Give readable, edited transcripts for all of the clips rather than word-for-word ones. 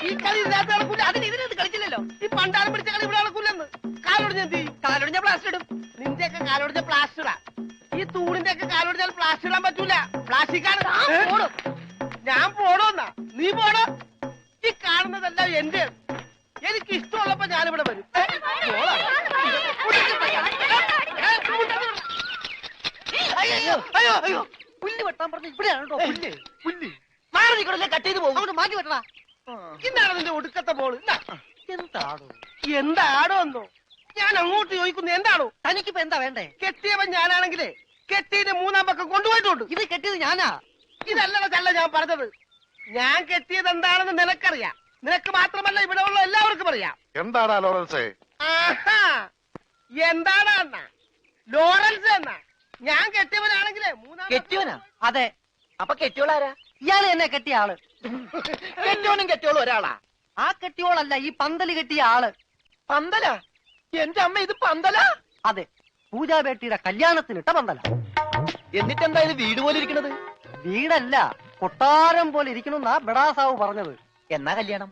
ഈ കളി ഇല്ലാത്ത നടക്കൂല. അതിന് ഇതിനകത്ത് കളിച്ചില്ലല്ലോ. ഈ പണ്ടാരം പിടിച്ച കളി ഇവിടെ നടക്കൂലെന്ന്. കാലോടിഞ്ഞ എന്ത് ചെയ്യും? കാലോടിഞ്ഞ പ്ലാസ്റ്റർ ഇടും. നിന്റെയൊക്കെ കാലോടിഞ്ഞ പ്ലാസ്റ്ററാ. ഈ തൂണിന്റെ ഒക്കെ കാലോടിഞ്ഞാൽ പ്ലാസ്റ്റർ ഇടാൻ പറ്റൂല. പ്ലാസ്റ്റിക്കാണ്. ഞാൻ പോടോന്നാ. നീ പോടോ. ഈ കാണുന്നതെല്ലാം എന്റെ. എനിക്ക് ഇഷ്ടമുള്ളപ്പോ ഞാനിവിടെ വരും. അയ്യോ അയ്യോ അയ്യോ, പുല്ല് വെട്ടാൻ പറഞ്ഞ ഇവിടെയാണ് കേട്ടോ. പുല്ല് പുല്ല് മാറി നിൽക്കണല്ലേ, കട്ട് ചെയ്ത് പോകും. അങ്ങോട്ട് മാറ്റി വെട്ടണ. ഇന്നാണ് നിന്റെ ഒടുക്കത്തെ ബോൾ. എന്താടോ എന്താടോ എന്നോ ഞാൻ അങ്ങോട്ട് ചോദിക്കുന്നു. എന്താണോ തനിക്കിപ്പോ എന്താ വേണ്ടേ? കെട്ടിയവൻ ഞാനാണെങ്കിലേ കെട്ടിയതിന്റെ മൂന്നാം പക്കം കൊണ്ടുപോയിട്ടുണ്ട്. ഇത് കെട്ടിയത് ഞാനാ. ഇതല്ല ഞാൻ പറഞ്ഞത്. ഞാൻ കെട്ടിയത് എന്താണെന്ന് നിനക്കറിയാം. നിനക്ക് മാത്രമല്ല ഇവിടെ ഉള്ള എല്ലാവർക്കും അറിയാം. എന്താടാ ലോറൻസ്? എന്താണ് അണ്ണ ലോറൻസ് എന്നാ? ഞാൻ കെട്ടിയവനാണെങ്കിലേ മൂന്നാം. കെട്ടിയവനാ? അതെ. അപ്പൊ കെട്ടിയോളാരാ? ഇയാള് എന്നെ കെട്ടിയ ആള്. കെട്ടിയോനും കെട്ടിയോളും ഒരാളാ. ആ കെട്ടിയോളല്ല, ഈ പന്തല് കെട്ടിയ ആള്. പന്തലാ? എന്റെ അമ്മ, ഇത് പന്തലാ? അതെ, പൂജാബേട്ടിയുടെ കല്യാണത്തിനിട്ട പന്തല. എന്നിട്ടെന്താ ഇത് വീട് പോലെ ഇരിക്കണത്? വീടല്ല, കൊട്ടാരം പോലെ ഇരിക്കണമെന്നാ ബഡാസാവ് പറഞ്ഞത്. എന്നാ കല്യാണം?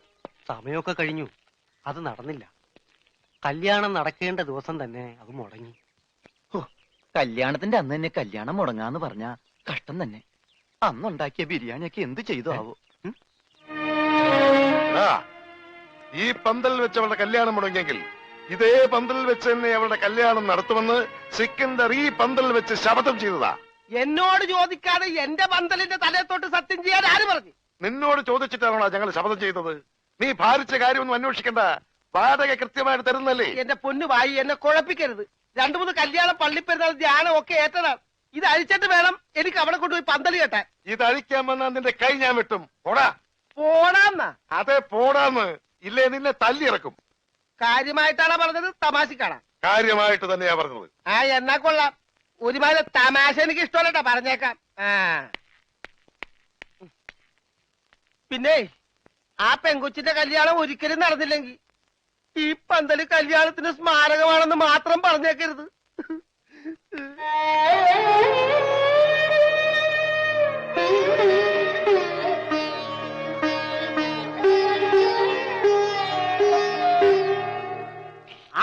സമയമൊക്കെ കഴിഞ്ഞു, അത് നടന്നില്ല. കല്യാണം നടക്കേണ്ട ദിവസം തന്നെ അത് മുടങ്ങി. കല്യാണത്തിന്റെ അന്ന് തന്നെ കല്യാണം മുടങ്ങാന്ന് പറഞ്ഞ കഷ്ടം തന്നെ. അന്നുണ്ടാക്കിയ ബിരിയാണിയൊക്കെ എന്ത് ചെയ്തു ആവോ? ഈ പന്തൽ വെച്ച് അവളുടെ കല്യാണം മുടങ്ങിയെങ്കിൽ ഇതേ പന്തലിൽ വെച്ച് തന്നെ അവളുടെ കല്യാണം നടത്തുമെന്ന് സിക്കന്ദർ ഈ പന്തലിൽ വെച്ച് ശപഥം ചെയ്തതാ. എന്നോട് ചോദിക്കാതെ എന്റെ പന്തലിന്റെ തലത്തോട്ട് സത്യം ചെയ്യാൻ ആര് പറഞ്ഞു? നിന്നോട് ചോദിച്ചിട്ടാണോ ഞങ്ങൾ ശപഥം ചെയ്തത്? നീ ഭാരിച്ച കാര്യമൊന്നും അന്വേഷിക്കണ്ട. വാടക കൃത്യമായിട്ട് തരുന്നല്ലേ. എന്റെ പൊന്നു വായി, എന്നെ കുഴപ്പിക്കരുത്. 2-3 കല്യാണം, പള്ളിപ്പെരുന്നാൾ, ധ്യാനം ഒക്കെ ഏറ്റതാണ്. ഇത് അഴിച്ചിട്ട് വേണം എനിക്ക് അവിടെ കൊണ്ടുപോയി പന്തല് കെട്ടാൻ. ഇത് അഴിക്കാൻ വന്നാ നിന്റെ കൈ ഞാൻ വെട്ടും. പോടാ. പോടാന്നാ? അതെ, പോടാന്ന്. ഇല്ലേ നിന്നെ തല്ലിയിറക്കും. കാര്യമായിട്ടാണോ പറഞ്ഞത്, തമാശക്കാണാ? കാര്യമായിട്ട് തന്നെയാ പറഞ്ഞത്. എന്നാ കൊള്ളാം. ഒരുമാതിരി തമാശ എനിക്ക് ഇഷ്ടമല്ലട്ടാ, പറഞ്ഞേക്കാം. പിന്നെ ആ പെങ്കൊച്ചിന്റെ കല്യാണം ഒരിക്കലും നടന്നില്ലെങ്കിൽ ഈ പന്തല് കല്യാണത്തിന് സ്മാരകമാണെന്ന് മാത്രം പറഞ്ഞേക്കരുത്.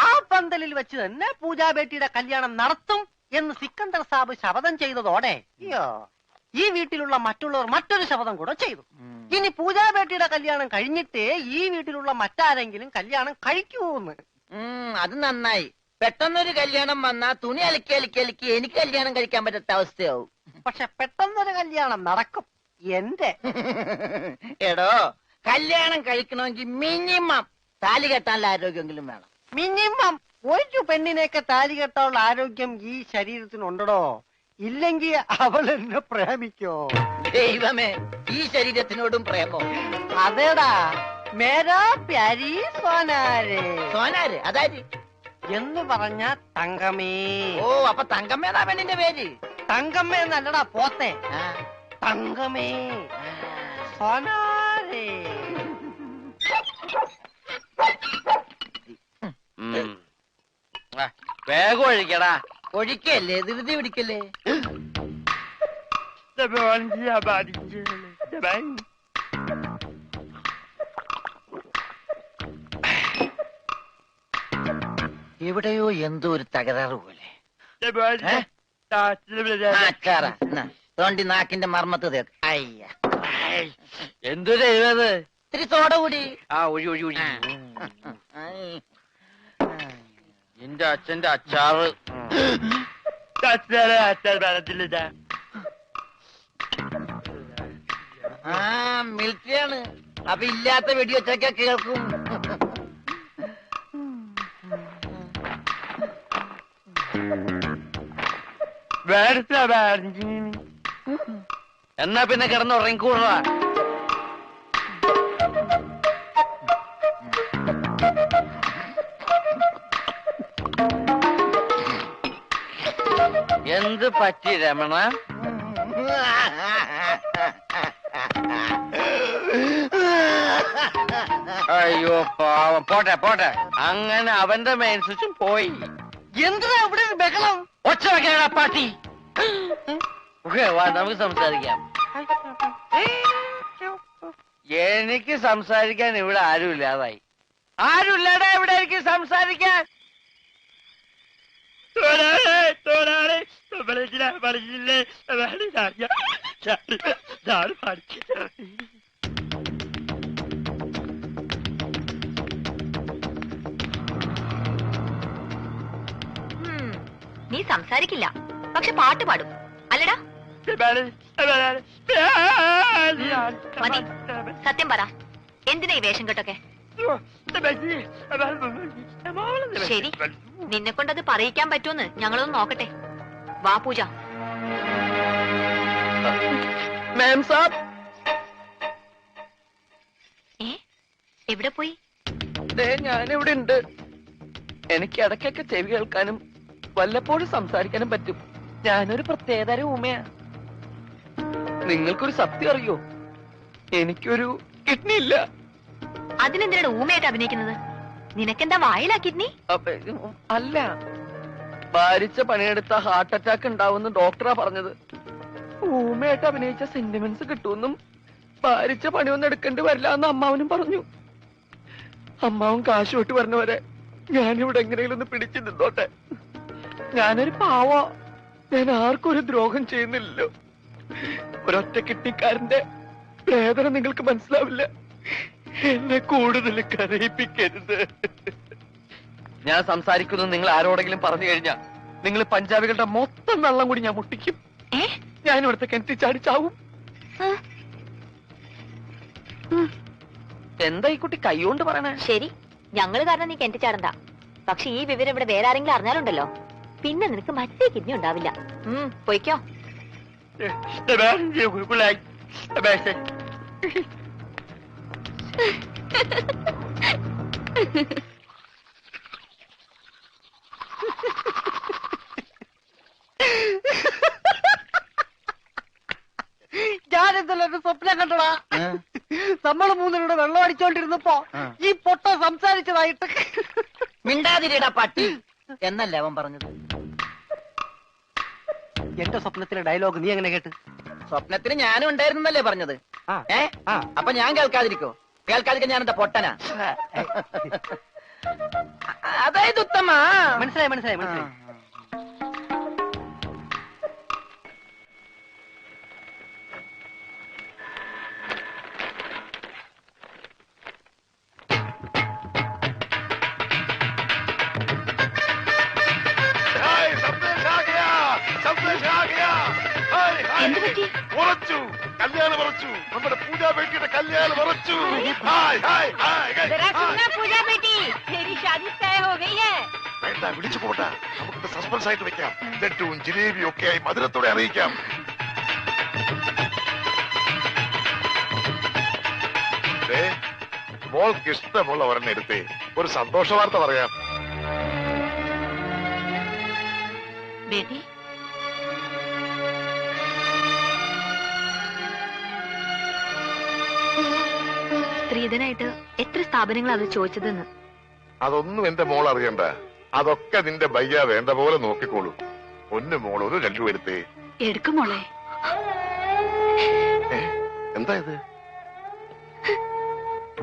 ആ പന്തലിൽ വെച്ച് തന്നെ പൂജാബേട്ടിയുടെ കല്യാണം നടത്തും എന്ന് സിക്കന്ദർ സാബ് ശപഥം ചെയ്തതോടെ ഈ വീട്ടിലുള്ള മറ്റുള്ളവർ മറ്റൊരു ശപഥം കൂടെ ചെയ്തു. ഇനി പൂജാബേട്ടിയുടെ കല്യാണം കഴിഞ്ഞിട്ടേ ഈ വീട്ടിലുള്ള മറ്റാരെങ്കിലും കല്യാണം കഴിക്കൂന്ന്. അത് നന്നായി. പെട്ടെന്നൊരു കല്യാണം വന്നാ തുണി അലക്കി അലക്കി അലക്കി എനിക്ക് കല്യാണം കഴിക്കാൻ പറ്റാത്ത അവസ്ഥയാവും. പക്ഷെ പെട്ടെന്നൊരു കല്യാണം നടക്കും എന്റെ. എടോ, കല്യാണം കഴിക്കണമെങ്കിൽ മിനിമം താലി കെട്ടാനുള്ള ആരോഗ്യമെങ്കിലും വേണം. മിനിമം ഒരു പെണ്ണിനെയൊക്കെ താലി കെട്ടാനുള്ള ആരോഗ്യം ഈ ശരീരത്തിനുണ്ടോ? ഇല്ലെങ്കിൽ അവൾ എന്നെ പ്രേമിക്കോ? ദൈവമേ, ഈ ശരീരത്തിനോടും പ്രേമോ? അതേടാ, മേരാ പ്യാരി സോനാരെ. സോനാര് അതായത് എന്ന് പറഞ്ഞ തങ്കമേ. ഓ, അപ്പൊ തങ്കമ്മേതാ പെണ്ണിന്റെ പേര്? തങ്കമ്മ എന്നല്ലടാ പോത്തെ. തങ്കമേ സോനാരെ. വേഗം ഒഴിക്കടാ. ഒഴിക്കല്ലേ, ധൃതി പിടിക്കല്ലേ. എവിടെയോ എന്തോ ഒരു തകരാറ് പോലെ. തോണ്ടി നാക്കിന്റെ മർമ്മത്ത് തേക്ക്. അയ്യ, എന്തൊരു എഴുത്. ഇത്തിരി സോഡ കൂടി. ഒഴി ഒഴി ഒഴി. എന്റെ അച്ഛന്റെ അച്ചാറ്. മിലിറ്ററിയാണ്. അപ്പൊ ഇല്ലാത്ത വെടിവെച്ചൊക്കെ കേൾക്കും. എന്നാ പിന്നെ കിടന്ന് ഉറങ്ങിക്കൂടാ. എന്ത് പറ്റി രമണ? അയ്യോ പാവം. പോട്ടെ പോട്ടെ. അങ്ങനെ അവന്റെ മെയിൻ സ്വിച്ചും പോയി. എന്താ ഇവിടെ ബഹളം? ഒച്ച വെക്കണ പാട്ടി. വാ, നമുക്ക് സംസാരിക്കാം. എനിക്ക് സംസാരിക്കാൻ ഇവിടെ ആരുമില്ലാതായി. ആരുമില്ലാതെ ഇവിടെ എനിക്ക് സംസാരിക്കാൻ. നീ സംസാരിക്കില്ല, പക്ഷെ പാട്ട് പാടും അല്ലടാ? മതി, സത്യം പറ, എന്തിനാ ഈ വേഷം കെട്ടൊക്കെ? ശരി, നിന്നെ കൊണ്ടത് പറയിക്കാൻ പറ്റുമെന്ന് ഞങ്ങളൊന്ന് നോക്കട്ടെ. വാ പൂജ. മാം സാബ്, എവിടെ പോയി? ഞാനിവിടെ ഉണ്ട്. എനിക്ക് ഇടയ്ക്കൊക്കെ ചെവി കേൾക്കാനും വല്ലപ്പോഴും സംസാരിക്കാനും പറ്റും. ഞാനൊരു പ്രത്യേകതരം ഊമയാ. നിങ്ങൾക്കൊരു സത്യം അറിയോ? എനിക്കൊരു കിഡ്നി ഇല്ല. അതിനെന്തിനാണ് ഊമയായിട്ട് അഭിനയിക്കുന്നത്? നിനക്കെന്താ വായിലാ കിഡ്നി? അല്ല, ഭാരിച്ച പണിയെടുത്ത ഹാർട്ട് അറ്റാക്ക് ഉണ്ടാവുമെന്ന് ഡോക്ടറാ പറഞ്ഞത്. ഊമയായിട്ട് അഭിനയിച്ച സെന്റിമെന്റ്സ് കിട്ടുമെന്നും ഭാരിച്ച പണിയൊന്നും എടുക്കേണ്ടി വരില്ല എന്ന് അമ്മാവനും പറഞ്ഞു. അമ്മാവൻ കാശ് വിട്ട് പറഞ്ഞവരെ ഞാനിവിടെ എങ്ങനെയും ഒന്ന് പിടിച്ചു നിന്നോട്ടെ. ഞാനൊരു പാവോ, ഞാൻ ആർക്കും ഒരു ദ്രോഹം ചെയ്യുന്നില്ലല്ലോ. ഒരൊറ്റ കിഡ്നിക്കാരന്റെ വേദന നിങ്ങൾക്ക് മനസ്സിലാവില്ല. എന്നെ കൂടുതൽ കരയിപ്പിക്കരുത്. ഞാൻ സംസാരിക്കുന്നത് നിങ്ങൾ ആരോടെങ്കിലും പറഞ്ഞു കഴിഞ്ഞാ നിങ്ങൾ പഞ്ചാബികളുടെ മൊത്തം വെള്ളം കൂടി ഞാൻ മുട്ടിക്കും. ഞാൻ ഇവിടുത്തെ കിണറ്റി ചാടി ചാവും. എന്താ ഈ കുട്ടി കൈകൊണ്ട് പറയണേ? ശരി, ഞങ്ങള് കാരണം നീ കിണറ്റി ചാടണ്ട. പക്ഷെ ഈ വിവരം ഇവിടെ വേറെ ആരെങ്കിലും അറിഞ്ഞാലുണ്ടല്ലോ, പിന്നെ നിനക്ക് മറ്റേ കിഡ്നി ഉണ്ടാവില്ല. പൊയ്ക്കോ. ഞാനെന്തല്ലോ ഒരു സ്വപ്നം കണ്ടടാ. നമ്മള് മൂന്നിലൂടെ വെള്ളം അടിച്ചോണ്ടിരുന്നപ്പോ ഈ പൊട്ട സംസാരിച്ചതായിട്ട്. മിണ്ടാതിരിടാ പട്ടി എന്നല്ലേ അവൻ പറഞ്ഞത്? എന്റെ സ്വപ്നത്തിലെ ഡയലോഗ് നീ എങ്ങനെ കേട്ട്? സ്വപ്നത്തിന് ഞാനും ഉണ്ടായിരുന്നല്ലേ പറഞ്ഞത്? അപ്പൊ ഞാൻ കേൾക്കാതിരിക്കോ? കേൾക്കാതിരിക്കാൻ ഞാൻ എന്താ പൊട്ടനാ? അതായത് ഉത്തമ. മനസ്സിലായി മനസ്സിലായി മനസ്സിലായി. ഉറച്ചു, കല്യാണം ഉറച്ചു. നമ്മുടെ പൂജാ ബേട്ടിയുടെ കല്യാണം ഉറച്ചു. വേണ്ട, വിളിച്ചു പോട്ടാ. നമുക്ക് സസ്പെൻസ് ആയിട്ട് വെക്കാം. ലഡ്ഡുവും ജിലേബിയും ഒക്കെ ആയി മധുരത്തോടെ അറിയിക്കാം. മോൾക്ക് ഇഷ്ടമുള്ള ഒരെണ്ണം എടുത്തേ, ഒരു സന്തോഷ വാർത്ത പറയാം. ബേട്ടി, സ്ത്രീധനായിട്ട് എത്ര സ്ഥാപനങ്ങൾ അത് ചോദിച്ചതെന്ന്. അതൊന്നും എന്റെ മോൾ അറിയണ്ട. അതൊക്കെ നിന്റെ ബയ്യ വേണ്ട പോലെ നോക്കിക്കോളൂ. ഒന്ന് മോൾ ഒരു ലഡ്ഡു എടുത്തേ. എടുക്കും മോളെ. എന്താ ഇത്?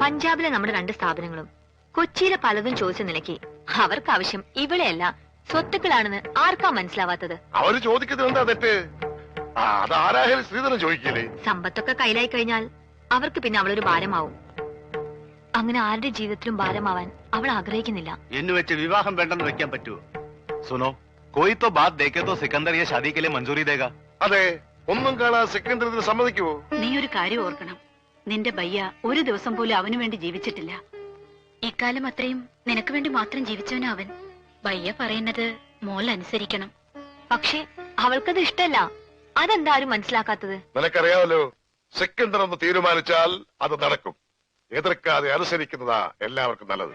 പഞ്ചാബിലെ നമ്മുടെ 2 സ്ഥാപനങ്ങളും കൊച്ചിയിലെ പലതും ചോദിച്ച നിലയ്ക്ക് അവർക്ക് ആവശ്യം ഇവിടെയല്ല സ്വത്തുക്കളാണെന്ന് ആർക്കാ മനസ്സിലാവാത്തത്? അവര് ചോദിക്കുന്നത് എന്താ തെറ്റ്? അതാരായാലും ശ്രീധരൻ ചോദിക്കില്ലേ? സമ്പത്തൊക്കെ കയ്യിലായി കഴിഞ്ഞാൽ അവർക്ക് പിന്നെ അവളൊരു ഭാരമാവും. അങ്ങനെ ആരുടെ ജീവിതത്തിലും ഭാരമാവാൻ അവൾ ആഗ്രഹിക്കുന്നില്ല. എന്ന് വെച്ച് വിവാഹം വേണ്ടെന്ന് വെക്കാൻ പറ്റുമോ? സുനോ, കോയി തോ ബാത് ദേഖേ തോ സിക്കന്ദർ യെ ഷാദി കെ ലിയെ മഞ്ജൂരി ദേഗാ. അതെ, ഒന്നും കാണാൻ സിക്കന്ദർ ഇതിന് സമ്മതിക്കുവോ? നീ ഒരു കാര്യം ഓർക്കണം, നിന്റെ ബയ്യ ഒരു ദിവസം പോലും അവനു വേണ്ടി ജീവിച്ചിട്ടില്ല. ഇക്കാലം അത്രയും നിനക്ക് വേണ്ടി മാത്രം ജീവിച്ചവനാ അവൻ. ബയ്യ പറയുന്നത് മോൾ അനുസരിക്കണം. പക്ഷെ അവൾക്കത് ഇഷ്ടല്ല. അതെന്താ ആരും മനസ്സിലാക്കാത്തത്? നിനക്കറിയാമല്ലോ, സിക്കന്ദർ ഒന്ന് തീരുമാനിച്ചാൽ അത് നടക്കും. എതിർക്കാതെ അനുസരിക്കുന്നതാ എല്ലാവർക്കും നല്ലത്.